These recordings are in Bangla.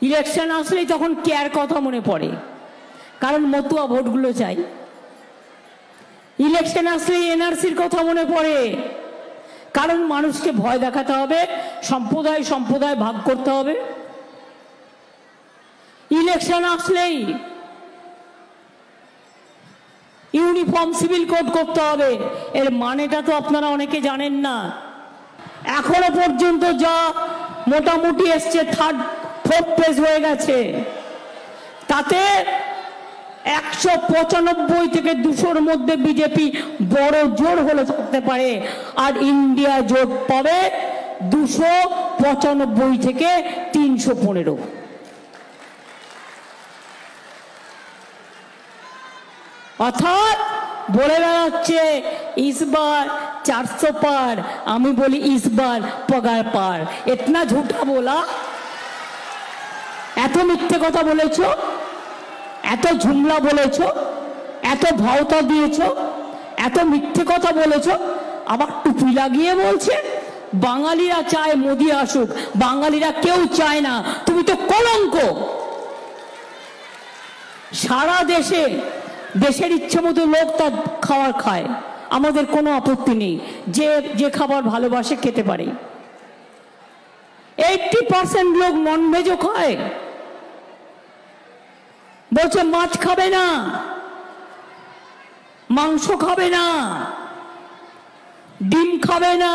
ইলেকশন আসলেই তখন কেয়ার কথা মনে পড়ে, কারণ মতুয়া ভোটগুলো চাই। ইলেকশন আসলেই এনআরসির কথা মনে পড়ে, কারণ মানুষকে ভয় দেখাতে হবে, সম্প্রদায় সম্প্রদায় ভাগ করতে হবে। ইলেকশন আসলেই ইউনিফর্ম সিভিল কোড করতে হবে। এর মানেটা তো আপনারা অনেকে জানেন না। এখনো পর্যন্ত যা মোটামুটি এসছে, থার্ড ফোর্থ পেজ হয়ে গেছে, তাতে 195 থেকে 200-র মধ্যে বিজেপি বড় জোর হলে থাকতে পারে, আর ইন্ডিয়া জোট পাবে 295 থেকে 315। অর্থাৎ বলে বেড়াচ্ছে ইসবার 400 পার, আমি বলি ইসবার পগার পার। এতনা ঝুঠা বলা, এত মিথ্যে কথা বলেছ, এত ঝুমলা বলেছ, এত ভাওতা দিয়েছ, এত মিথ্যে কথা বলেছ, আবার টুপি লাগিয়ে বলছে বাঙালিরা চায় মোদি আসুক। বাঙালিরা কেউ চায় না, তুমি তো কলঙ্ক। সারা দেশে দেশের ইচ্ছে মতো লোক তার খাবার খায়, আমাদের কোনো আপত্তি নেই, যে যে খাবার ভালোবাসে খেতে পারে। 80% লোক ননভেজও খায়, বলছে মাছ খাবে না, মাংস খাবে না, ডিম খাবে না,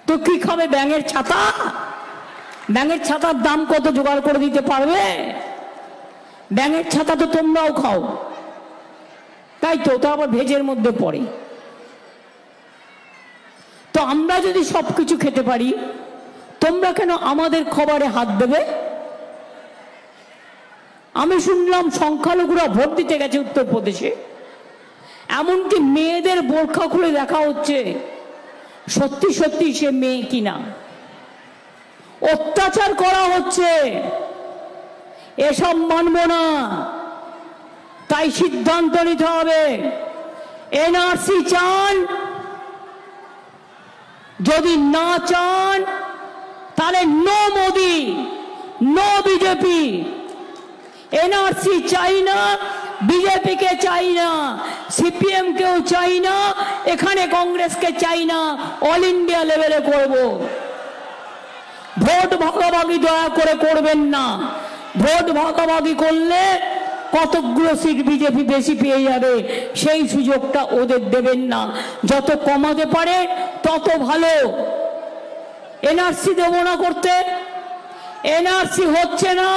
তো কি খাবে? ব্যাঙের ছাতা? ব্যাঙের ছাতার দাম কত জোগাড় করে দিতে পারবে? ব্যাঙের ছাতা তো তোমরাও খাও, তাই তো, তা আবার ভেজের মধ্যে পড়ে। তো আমরা যদি সবকিছু খেতে পারি, তোমরা কেন আমাদের খাবারে হাত দেবে? আমি শুনলাম সংখ্যালঘুরা ভোট দিতে গেছে উত্তরপ্রদেশে, এমনকি মেয়েদের বোরখা খুলে দেখা হচ্ছে সত্যি সত্যি সে মেয়ে কিনা। অত্যাচার করা হচ্ছে, এসব মানব না। তাই সিদ্ধান্ত নিতে হবে। এনআরসি চান, যদি না চান তাহলে no Modi, no BJP. NRC চাই না, বিজেপি কে চাই না, সিপিএম কেও চাই না, এখানে কংগ্রেসকে চাই না, অল ইন্ডিয়া লেভেলে করব। ভোট ভাগাভাগি দয়া করে করবেন না। ভোট ভাগাভাগি করলে কতগুলো সিট বিজেপি বেশি পেয়ে যাবে, সেই সুযোগটা ওদের দেবেন না। যত কমাতে পারে তত ভালো। এনআরসি দেব না করতে, এনআরসি হচ্ছে না,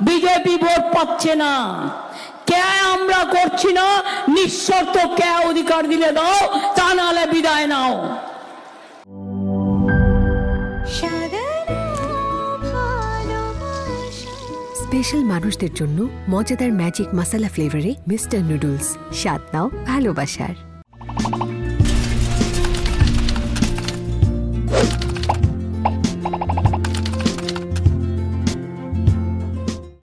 বিজেপি ভোট পাচ্ছে না। কে আমরা করছি না, নিঃশর্ত কে অধিকার দিলে দাও, তা নাহলে বিদায় নাও। স্পেশাল মানুষদের জন্য মজাদার ম্যাজিক মশলা ফ্লেভারে মিস্টার নুডলস। স্বাদ নাও ভালোবাসার।